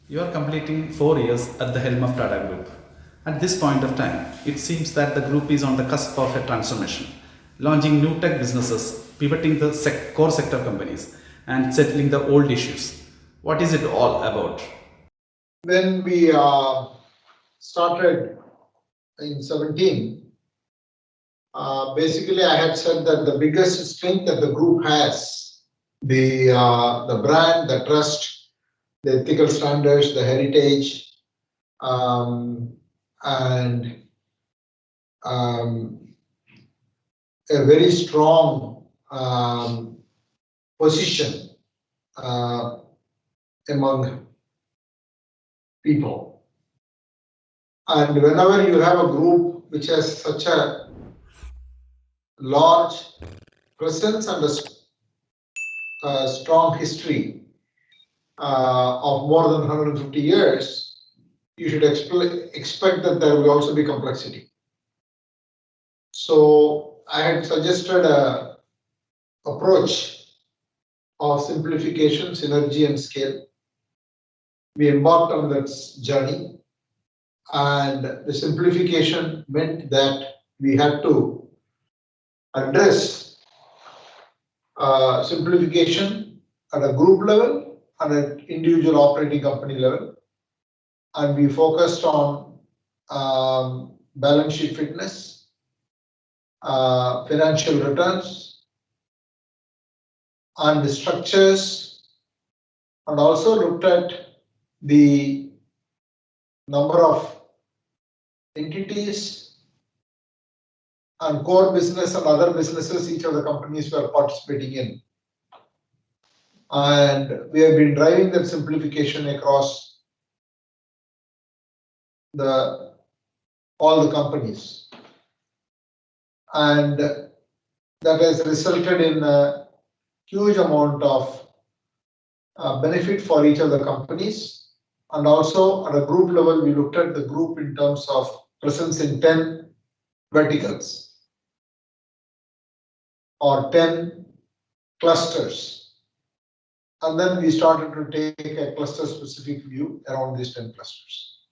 You are completing 4 years at the helm of Tata Group. At this point of time, it seems that the group is on the cusp of a transformation, launching new tech businesses, pivoting the core sector companies, and settling the old issues. What is it all about? When we started in 17, basically I had said that the biggest strength that the group has, the brand, the trust, the ethical standards, the heritage, and um, a very strong position uh, among people. And whenever you have a group which has such a large presence and a strong history of more than 150 years, you should expect that there will also be complexity. So I had suggested a approach of simplification, synergy, and scale. We embarked on that journey, and the simplification meant that we had to address simplification at a group level and at individual operating company level, and we focused on balance sheet fitness, financial returns, and the structures, and also looked at the number of entities and core business and other businesses each of the companies were participating in. And we have been driving that simplification across all the companies. And that has resulted in a huge amount of benefit for each of the companies. And also at a group level, we looked at the group in terms of presence in 10 verticals or 10 clusters. And then we started to take a cluster specific view around these 10 clusters.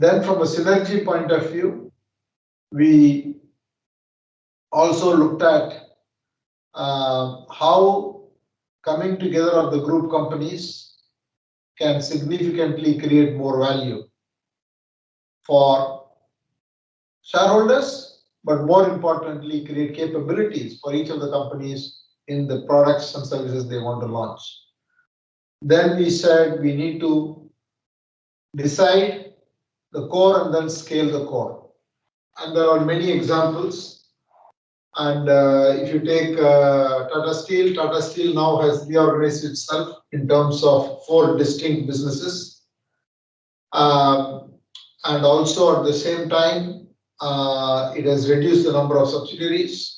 Then from a synergy point of view, we also looked at how coming together of the group companies can significantly create more value for shareholders, but more importantly, create capabilities for each of the companies in the products and services they want to launch. Then we said we need to decide the core and then scale the core. And there are many examples. And if you take Tata Steel now has reorganized itself in terms of 4 distinct businesses. And also at the same time, it has reduced the number of subsidiaries.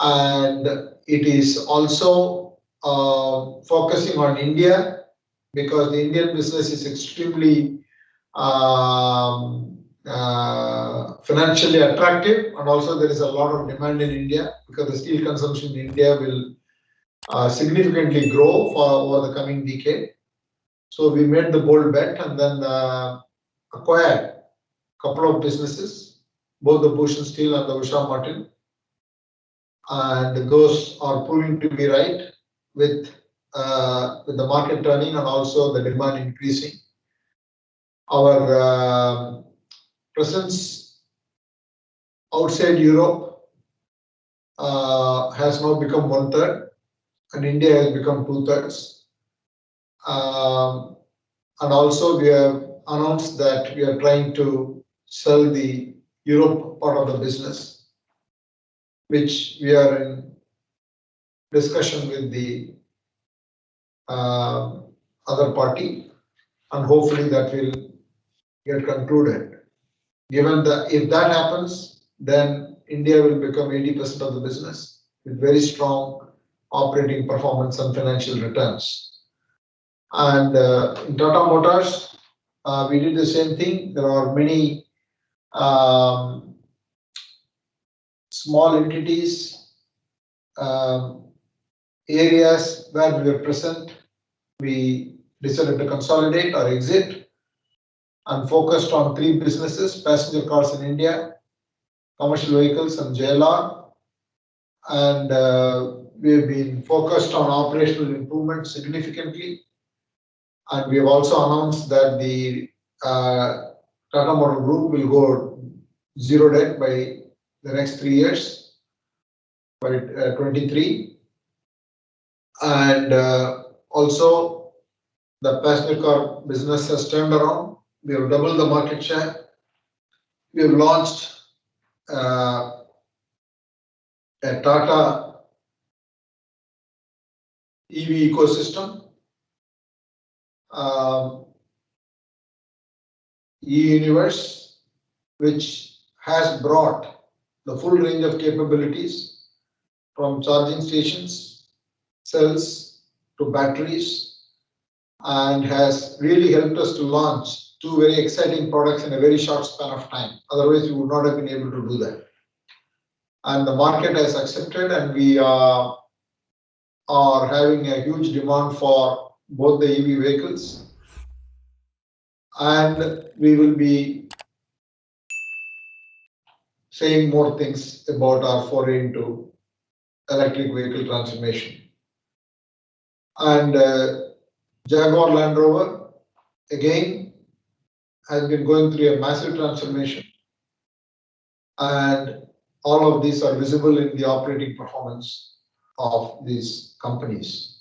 And it is also focusing on India because the Indian business is extremely financially attractive, and also there is a lot of demand in India because the steel consumption in India will significantly grow for over the coming decade. So we made the bold bet and then acquired a couple of businesses, both the Bhushan Steel and the Usha Martin, and those are proving to be right with the market turning and also the demand increasing. Our presence outside Europe has now become 1/3, and India has become 2/3. And also we have announced that we are trying to sell the Europe part of the business, which we are in discussion with the other party, and hopefully that will get concluded. Given that if that happens, then India will become 80% of the business with very strong operating performance and financial returns. And in Tata Motors, we did the same thing. There are many small entities, areas where we were present. We decided to consolidate or exit and focused on three businesses: passenger cars in India, commercial vehicles, and JLR. And we've been focused on operational improvement significantly. And we have also announced that the Tata Motor Group will go zero debt by the next 3 years, by 23. And also the passenger car business has turned around. We have doubled the market share. We have launched a Tata EV ecosystem. E-Universe, which has brought the full range of capabilities from charging stations, cells to batteries, and has really helped us to launch two very exciting products in a very short span of time. Otherwise, we would not have been able to do that. And the market has accepted, and we are having a huge demand for both the EV vehicles. And we will be saying more things about our foray into electric vehicle transformation. And Jaguar Land Rover, again, has been going through a massive transformation. And all of these are visible in the operating performance of these companies.